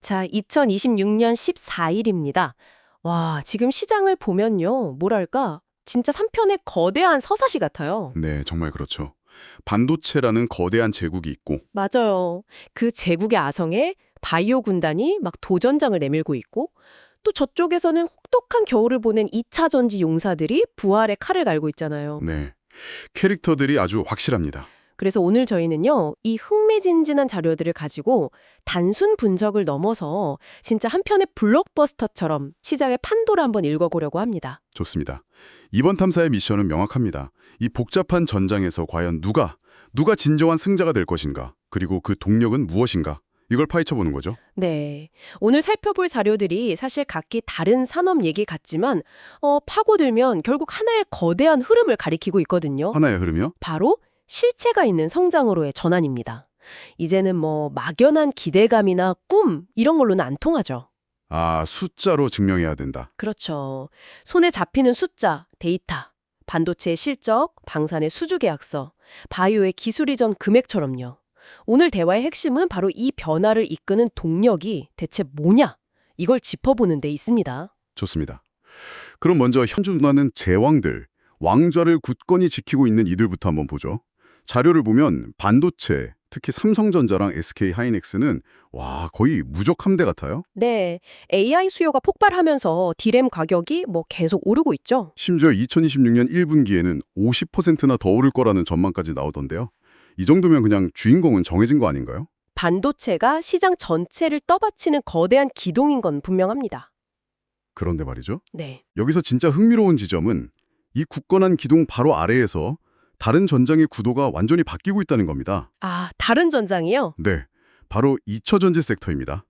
자, 2026년 14일입니다. 와, 지금 시장을 보면요. 뭐랄까, 진짜 3편의 거대한 서사시 같아요. 네, 정말 그렇죠. 반도체라는 거대한 제국이 있고, 맞아요. 그 제국의 아성에 바이오 군단이 막 도전장을 내밀고 있고, 또 저쪽에서는 혹독한 겨울을 보낸 2차 전지 용사들이 부활의 칼을 갈고 있잖아요. 네, 캐릭터들이 아주 확실합니다. 그래서 오늘 저희는요, 이 흥미진진한 자료들을 가지고 단순 분석을 넘어서 진짜 한 편의 블록버스터처럼 시장의 판도를 한번 읽어보려고 합니다. 좋습니다. 이번 탐사의 미션은 명확합니다. 이 복잡한 전장에서 과연 누가 진정한 승자가 될 것인가, 그리고 그 동력은 무엇인가, 이걸 파헤쳐보는 거죠. 네. 오늘 살펴볼 자료들이 사실 각기 다른 산업 얘기 같지만, 파고들면 결국 하나의 거대한 흐름을 가리키고 있거든요. 하나의 흐름이요? 바로 실체가 있는 성장으로의 전환입니다. 이제는 뭐 막연한 기대감이나 꿈 이런 걸로는 안 통하죠. 아, 숫자로 증명해야 된다. 그렇죠. 손에 잡히는 숫자, 데이터, 반도체의 실적, 방산의 수주 계약서, 바이오의 기술 이전 금액처럼요. 오늘 대화의 핵심은 바로 이 변화를 이끄는 동력이 대체 뭐냐? 이걸 짚어보는 데 있습니다. 좋습니다. 그럼 먼저 현존하는 제왕들, 왕좌를 굳건히 지키고 있는 이들부터 한번 보죠. 자료를 보면 반도체, 특히 삼성전자랑 SK 하이닉스는 거의 무적 함대 같아요. 네, AI 수요가 폭발하면서 디램 가격이 뭐 계속 오르고 있죠. 심지어 2026년 1분기에는 50%나 더 오를 거라는 전망까지 나오던데요. 이 정도면 그냥 주인공은 정해진 거 아닌가요? 반도체가 시장 전체를 떠받치는 거대한 기동인 건 분명합니다. 그런데 말이죠. 네. 여기서 진짜 흥미로운 지점은 이 굳건한 기둥 바로 아래에서 다른 전장의 구도가 완전히 바뀌고 있다는 겁니다. 아, 다른 전장이요? 네, 바로 2차 전지 섹터입니다.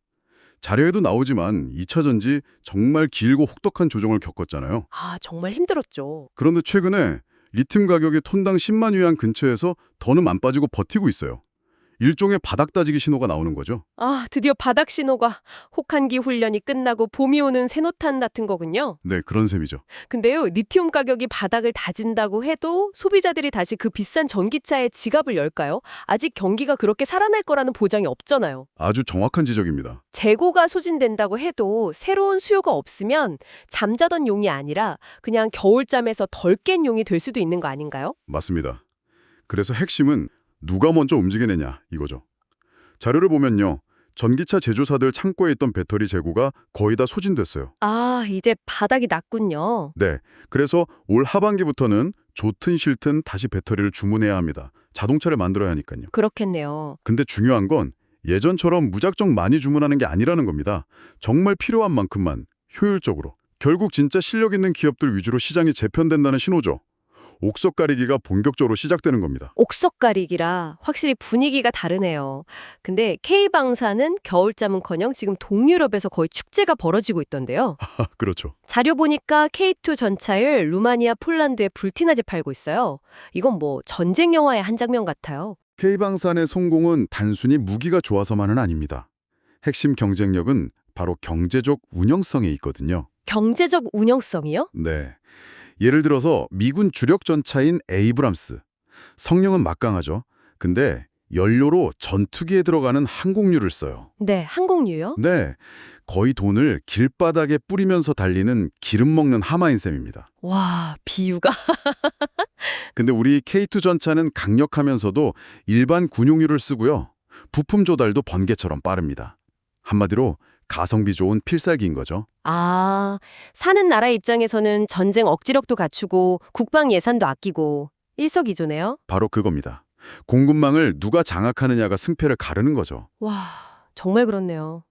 자료에도 나오지만 2차 전지 정말 길고 혹독한 조정을 겪었잖아요. 아, 정말 힘들었죠. 그런데 최근에 리튬 가격이 톤당 10만 위안 근처에서 더는 안 빠지고 버티고 있어요. 일종의 바닥 다지기 신호가 나오는 거죠. 아, 드디어 바닥 신호가 혹한기 훈련이 끝나고 봄이 오는 새노탄 같은 거군요. 네, 그런 셈이죠. 근데요, 리튬 가격이 바닥을 다진다고 해도 소비자들이 다시 그 비싼 전기차에 지갑을 열까요? 아직 경기가 그렇게 살아날 거라는 보장이 없잖아요. 아주 정확한 지적입니다. 재고가 소진된다고 해도 새로운 수요가 없으면 잠자던 용이 아니라 그냥 겨울잠에서 덜 깬 용이 될 수도 있는 거 아닌가요? 맞습니다. 그래서 핵심은 누가 먼저 움직여내냐 이거죠. 자료를 보면요. 전기차 제조사들 창고에 있던 배터리 재고가 거의 다 소진됐어요. 아, 이제 바닥이 났군요. 네. 그래서 올 하반기부터는 좋든 싫든 다시 배터리를 주문해야 합니다. 자동차를 만들어야 하니까요. 그렇겠네요. 근데 중요한 건 예전처럼 무작정 많이 주문하는 게 아니라는 겁니다. 정말 필요한 만큼만 효율적으로. 결국 진짜 실력 있는 기업들 위주로 시장이 재편된다는 신호죠. 옥석 가리기가 본격적으로 시작되는 겁니다. 옥석 가리기라 확실히 분위기가 다르네요. 근데 K방사는 겨울잠은커녕 지금 동유럽에서 거의 축제가 벌어지고 있던데요. 그렇죠. 자료 보니까 K2 전차를 루마니아, 폴란드에 불티나게 팔고 있어요. 이건 뭐 전쟁 영화의 한 장면 같아요. K방산의 성공은 단순히 무기가 좋아서만은 아닙니다. 핵심 경쟁력은 바로 경제적 운영성에 있거든요. 경제적 운영성이요? 네. 예를 들어서 미군 주력 전차인 에이브람스. 성능은 막강하죠. 근데 연료로 전투기에 들어가는 항공유를 써요. 네, 항공유요? 네. 거의 돈을 길바닥에 뿌리면서 달리는 기름 먹는 하마인 셈입니다. 와, 비유가. 근데 우리 K2 전차는 강력하면서도 일반 군용유를 쓰고요. 부품 조달도 번개처럼 빠릅니다. 한마디로 가성비 좋은 필살기인 거죠. 아, 사는 나라 입장에서는 전쟁 억지력도 갖추고 국방 예산도 아끼고 일석이조네요. 바로 그겁니다. 공급망을 누가 장악하느냐가 승패를 가르는 거죠. 와, 정말 그렇네요.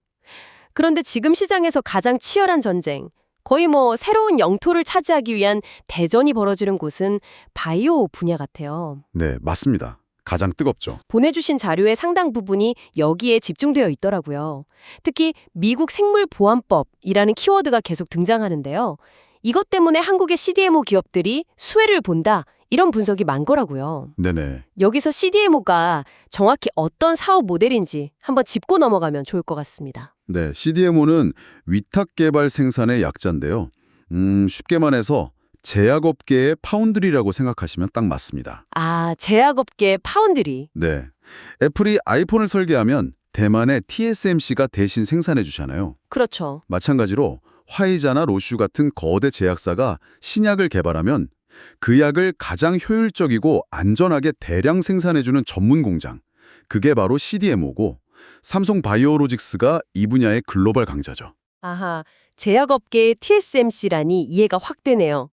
그런데 지금 시장에서 가장 치열한 전쟁, 거의 뭐 새로운 영토를 차지하기 위한 대전이 벌어지는 곳은 바이오 분야 같아요. 네, 맞습니다. 가장 뜨겁죠. 보내주신 자료의 상당 부분이 여기에 집중되어 있더라고요. 특히 미국 생물보안법이라는 키워드가 계속 등장하는데요. 이것 때문에 한국의 CDMO 기업들이 수혜를 본다, 이런 분석이 많더라고요. 네네. 여기서 CDMO가 정확히 어떤 사업 모델인지 한번 짚고 넘어가면 좋을 것 같습니다. 네, CDMO는 위탁 개발 생산의 약자인데요. 쉽게 말해서 제약업계의 파운드리라고 생각하시면 딱 맞습니다. 아, 제약업계 파운드리. 네. 애플이 아이폰을 설계하면 대만의 TSMC가 대신 생산해 주잖아요. 그렇죠. 마찬가지로 화이자나 로슈 같은 거대 제약사가 신약을 개발하면 그 약을 가장 효율적이고 안전하게 대량 생산해주는 전문 공장, 그게 바로 CDMO고 삼성 바이오로직스가 이 분야의 글로벌 강자죠. 아하, 제약업계의 TSMC라니 이해가 확 되네요.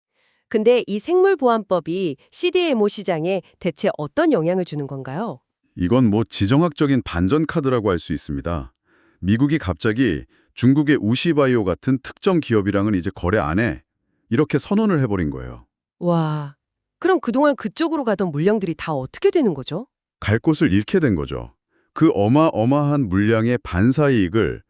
근데 이 생물보안법이 CDMO 시장에 대체 어떤 영향을 주는 건가요? 이건 뭐 지정학적인 반전 카드라고 할 수 있습니다. 미국이 갑자기 중국의 우시바이오 같은 특정 기업이랑은 이제 거래 안 해. 이렇게 선언을 해버린 거예요. 와, 그럼 그동안 그쪽으로 가던 물량들이 다 어떻게 되는 거죠? 갈 곳을 잃게 된 거죠. 그 어마어마한 물량의 반사이익을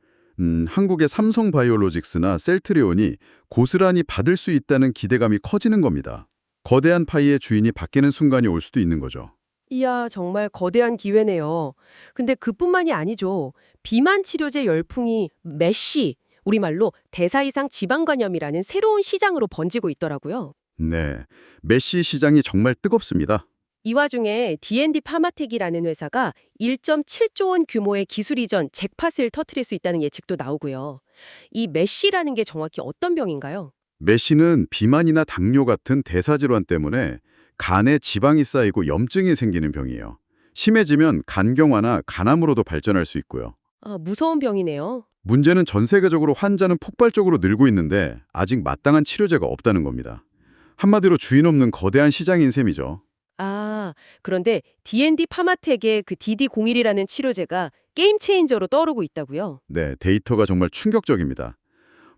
한국의 삼성바이오로직스나 셀트리온이 고스란히 받을 수 있다는 기대감이 커지는 겁니다. 거대한 파이의 주인이 바뀌는 순간이 올 수도 있는 거죠. 이야, 정말 거대한 기회네요. 근데 그뿐만이 아니죠. 비만 치료제 열풍이 메쉬, 우리말로 대사 이상 지방간염이라는 새로운 시장으로 번지고 있더라고요. 네, 메시 시장이 정말 뜨겁습니다. 이 와중에 D&D 파마텍이라는 회사가 1.7조 원 규모의 기술 이전 잭팟을 터뜨릴 수 있다는 예측도 나오고요. 이 메쉬라는 게 정확히 어떤 병인가요? 메시는 비만이나 당뇨 같은 대사질환 때문에 간에 지방이 쌓이고 염증이 생기는 병이에요. 심해지면 간경화나 간암으로도 발전할 수 있고요. 아, 무서운 병이네요. 문제는 전 세계적으로 환자는 폭발적으로 늘고 있는데 아직 마땅한 치료제가 없다는 겁니다. 한마디로 주인 없는 거대한 시장인 셈이죠. 아, 그런데 D&D 파마텍의 그 DD01이라는 치료제가 게임 체인저로 떠오르고 있다고요? 네, 데이터가 정말 충격적입니다.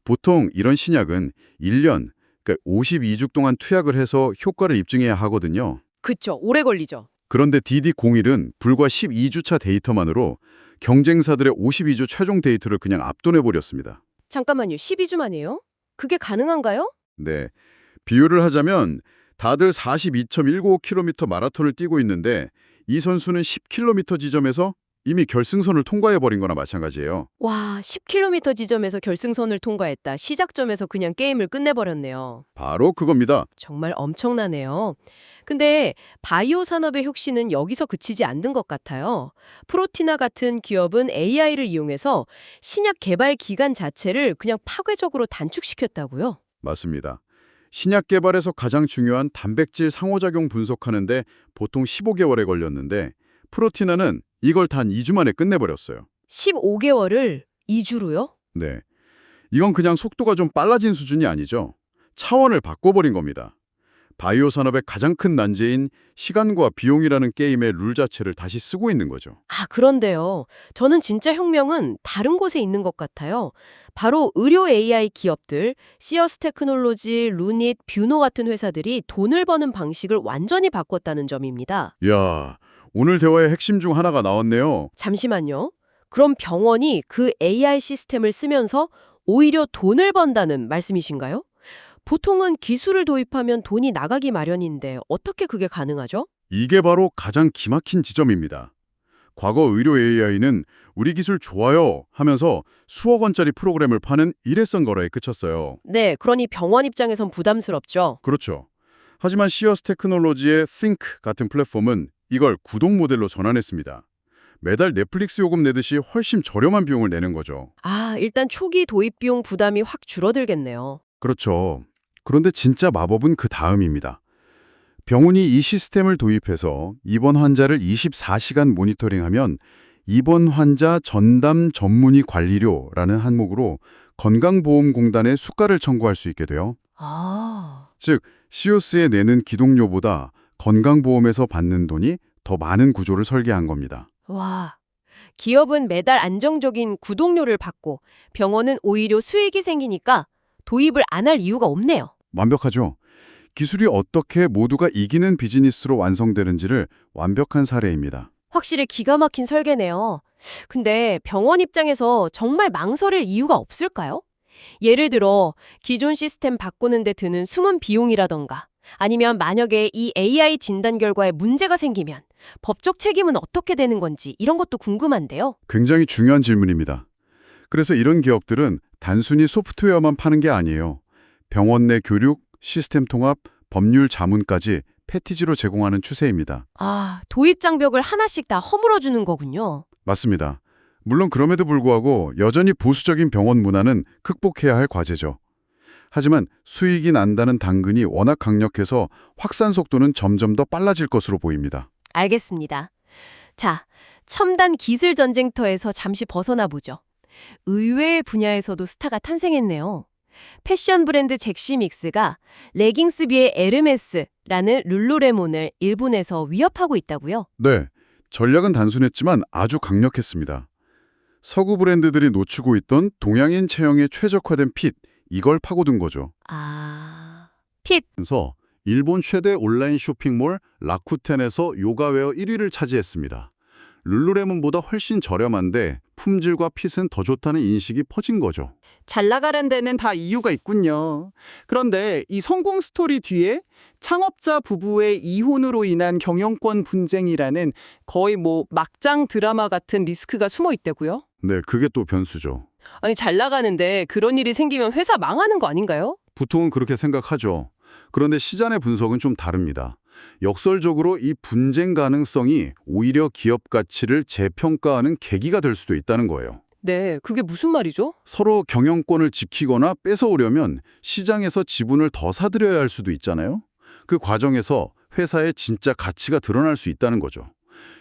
보통 이런 신약은 1년, 그러니까 52주 동안 투약을 해서 효과를 입증해야 하거든요. 그쵸, 오래 걸리죠. 그런데 DD01은 불과 12주차 데이터만으로 경쟁사들의 52주 최종 데이터를 그냥 압도해버렸습니다. 잠깐만요, 12주만이에요? 그게 가능한가요? 네, 비유를 하자면 다들 42.195km 마라톤을 뛰고 있는데 이 선수는 10km 지점에서 이미 결승선을 통과해버린 거나 마찬가지예요. 와, 10km 지점에서 결승선을 통과했다. 시작점에서 그냥 게임을 끝내버렸네요. 바로 그겁니다. 정말 엄청나네요. 근데 바이오 산업의 혁신은 여기서 그치지 않는 것 같아요. 프로티나 같은 기업은 AI를 이용해서 신약 개발 기간 자체를 그냥 파괴적으로 단축시켰다고요? 맞습니다. 신약 개발에서 가장 중요한 단백질 상호작용 분석하는데 보통 15개월에 걸렸는데 프로티나는 이걸 단 2주 만에 끝내버렸어요. 15개월을 2주로요? 네, 이건 그냥 속도가 좀 빨라진 수준이 아니죠. 차원을 바꿔버린 겁니다. 바이오 산업의 가장 큰 난제인 시간과 비용이라는 게임의 룰 자체를 다시 쓰고 있는 거죠. 아, 그런데요. 저는 진짜 혁명은 다른 곳에 있는 것 같아요. 바로 의료 AI 기업들, 시어스 테크놀로지, 루닛, 뷰노 같은 회사들이 돈을 버는 방식을 완전히 바꿨다는 점입니다. 이야, 오늘 대화의 핵심 중 하나가 나왔네요. 잠시만요. 그럼 병원이 그 AI 시스템을 쓰면서 오히려 돈을 번다는 말씀이신가요? 보통은 기술을 도입하면 돈이 나가기 마련인데 어떻게 그게 가능하죠? 이게 바로 가장 기막힌 지점입니다. 과거 의료 AI는 우리 기술 좋아요 하면서 수억 원짜리 프로그램을 파는 일회성 거래에 그쳤어요. 네, 그러니 병원 입장에선 부담스럽죠. 그렇죠. 하지만 시어스 테크놀로지의 Think 같은 플랫폼은 이걸 구독 모델로 전환했습니다. 매달 넷플릭스 요금 내듯이 훨씬 저렴한 비용을 내는 거죠. 아, 일단 초기 도입 비용 부담이 확 줄어들겠네요. 그렇죠. 그런데 진짜 마법은 그 다음입니다. 병원이 이 시스템을 도입해서 입원 환자를 24시간 모니터링하면 입원 환자 전담 전문의 관리료라는 항목으로 건강보험공단에 수가를 청구할 수 있게 돼요. 아, 즉, 시오스에 내는 기독료보다 건강보험에서 받는 돈이 더 많은 구조를 설계한 겁니다. 와. 기업은 매달 안정적인 구독료를 받고 병원은 오히려 수익이 생기니까 도입을 안 할 이유가 없네요. 완벽하죠? 기술이 어떻게 모두가 이기는 비즈니스로 완성되는지를 완벽한 사례입니다. 확실히 기가 막힌 설계네요. 근데 병원 입장에서 정말 망설일 이유가 없을까요? 예를 들어 기존 시스템 바꾸는 데 드는 숨은 비용이라던가 아니면 만약에 이 AI 진단 결과에 문제가 생기면 법적 책임은 어떻게 되는 건지 이런 것도 궁금한데요. 굉장히 중요한 질문입니다. 그래서 이런 기업들은 단순히 소프트웨어만 파는 게 아니에요. 병원 내 교육, 시스템 통합, 법률 자문까지 패키지로 제공하는 추세입니다. 아, 도입 장벽을 하나씩 다 허물어주는 거군요. 맞습니다. 물론 그럼에도 불구하고 여전히 보수적인 병원 문화는 극복해야 할 과제죠. 하지만 수익이 난다는 당근이 워낙 강력해서 확산 속도는 점점 더 빨라질 것으로 보입니다. 알겠습니다. 자, 첨단 기술 전쟁터에서 잠시 벗어나 보죠. 의외의 분야에서도 스타가 탄생했네요. 패션 브랜드 잭시믹스가 레깅스비의 에르메스라는 룰루레몬을 일본에서 위협하고 있다고요? 네, 전략은 단순했지만 아주 강력했습니다. 서구 브랜드들이 놓치고 있던 동양인 체형에 최적화된 핏, 이걸 파고든 거죠. 핏. 그래서 일본 최대 온라인 쇼핑몰 라쿠텐에서 요가웨어 1위를 차지했습니다. 룰루레몬보다 훨씬 저렴한데 품질과 핏은 더 좋다는 인식이 퍼진 거죠. 잘 나가는 데는 다 이유가 있군요. 그런데 이 성공 스토리 뒤에 창업자 부부의 이혼으로 인한 경영권 분쟁이라는 거의 막장 드라마 같은 리스크가 숨어 있다고요? 네, 그게 또 변수죠. 아니, 잘 나가는데 그런 일이 생기면 회사 망하는 거 아닌가요? 보통은 그렇게 생각하죠. 그런데 시장의 분석은 좀 다릅니다. 역설적으로 이 분쟁 가능성이 오히려 기업 가치를 재평가하는 계기가 될 수도 있다는 거예요. 네, 그게 무슨 말이죠? 서로 경영권을 지키거나 뺏어오려면 시장에서 지분을 더 사들여야 할 수도 있잖아요. 그 과정에서 회사의 진짜 가치가 드러날 수 있다는 거죠.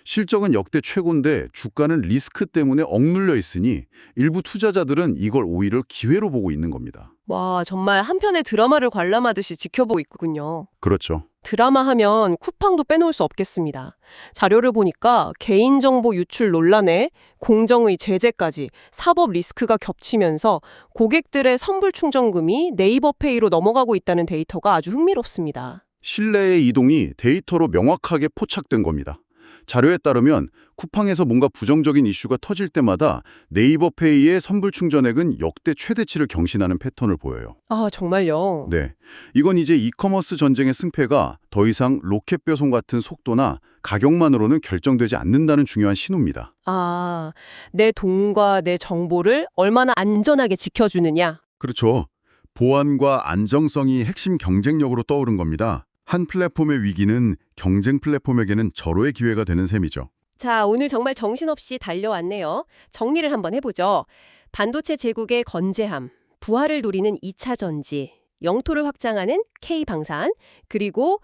실적은 역대 최고인데 주가는 리스크 때문에 억눌려 있으니 일부 투자자들은 이걸 오히려 기회로 보고 있는 겁니다. 와, 정말 한 편의 드라마를 관람하듯이 지켜보고 있군요. 그렇죠. 드라마 하면 쿠팡도 빼놓을 수 없겠습니다. 자료를 보니까 개인정보 유출 논란에 공정의 제재까지 사법 리스크가 겹치면서 고객들의 선불 충전금이 네이버페이로 넘어가고 있다는 데이터가 아주 흥미롭습니다. 신뢰의 이동이 데이터로 명확하게 포착된 겁니다. 자료에 따르면 쿠팡에서 뭔가 부정적인 이슈가 터질 때마다 네이버페이의 선불 충전액은 역대 최대치를 경신하는 패턴을 보여요. 아, 정말요? 네, 이건 이제 이커머스 전쟁의 승패가 더 이상 로켓 배송 같은 속도나 가격만으로는 결정되지 않는다는 중요한 신호입니다. 아, 내 돈과 내 정보를 얼마나 안전하게 지켜주느냐. 그렇죠. 보안과 안정성이 핵심 경쟁력으로 떠오른 겁니다. 한 플랫폼의 위기는 경쟁 플랫폼에게는 절호의 기회가 되는 셈이죠. 자, 오늘 정말 정신없이 달려왔네요. 정리를 한번 해보죠. 반도체 제국의 건재함, 부활을 노리는 2차 전지, 영토를 확장하는 K방산, 그리고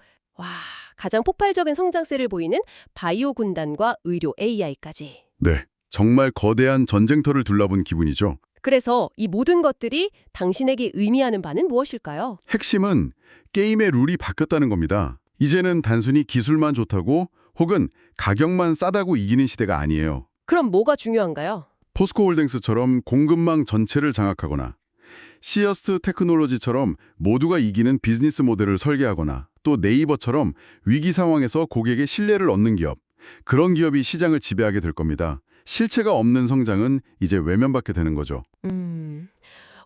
가장 폭발적인 성장세를 보이는 바이오 군단과 의료 AI까지. 네, 정말 거대한 전쟁터를 둘러본 기분이죠. 그래서 이 모든 것들이 당신에게 의미하는 바는 무엇일까요? 핵심은 게임의 룰이 바뀌었다는 겁니다. 이제는 단순히 기술만 좋다고 혹은 가격만 싸다고 이기는 시대가 아니에요. 그럼 뭐가 중요한가요? 포스코홀딩스처럼 공급망 전체를 장악하거나 시어스트 테크놀로지처럼 모두가 이기는 비즈니스 모델을 설계하거나 또 네이버처럼 위기 상황에서 고객의 신뢰를 얻는 기업, 그런 기업이 시장을 지배하게 될 겁니다. 실체가 없는 성장은 이제 외면받게 되는 거죠.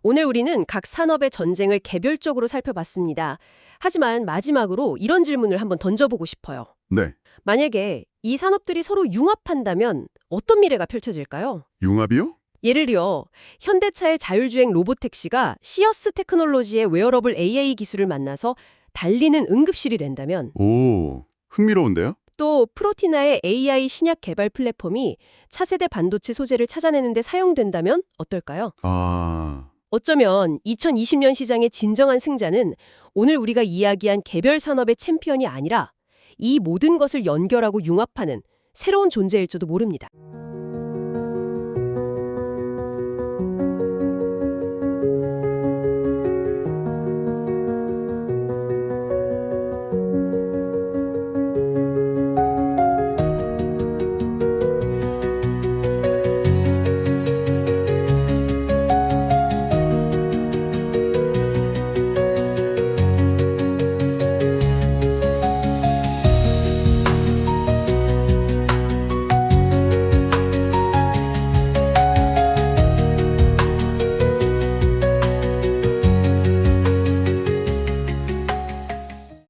오늘 우리는 각 산업의 전쟁을 개별적으로 살펴봤습니다. 하지만 마지막으로 이런 질문을 한번 던져보고 싶어요. 네, 만약에 이 산업들이 서로 융합한다면 어떤 미래가 펼쳐질까요? 융합이요? 예를 들어 현대차의 자율주행 로보택시가 시어스 테크놀로지의 웨어러블 AI 기술을 만나서 달리는 응급실이 된다면, 오, 흥미로운데요? 또 프로티나의 AI 신약 개발 플랫폼이 차세대 반도체 소재를 찾아내는 데 사용된다면 어떨까요? 어쩌면 2020년 시장의 진정한 승자는 오늘 우리가 이야기한 개별 산업의 챔피언이 아니라 이 모든 것을 연결하고 융합하는 새로운 존재일지도 모릅니다.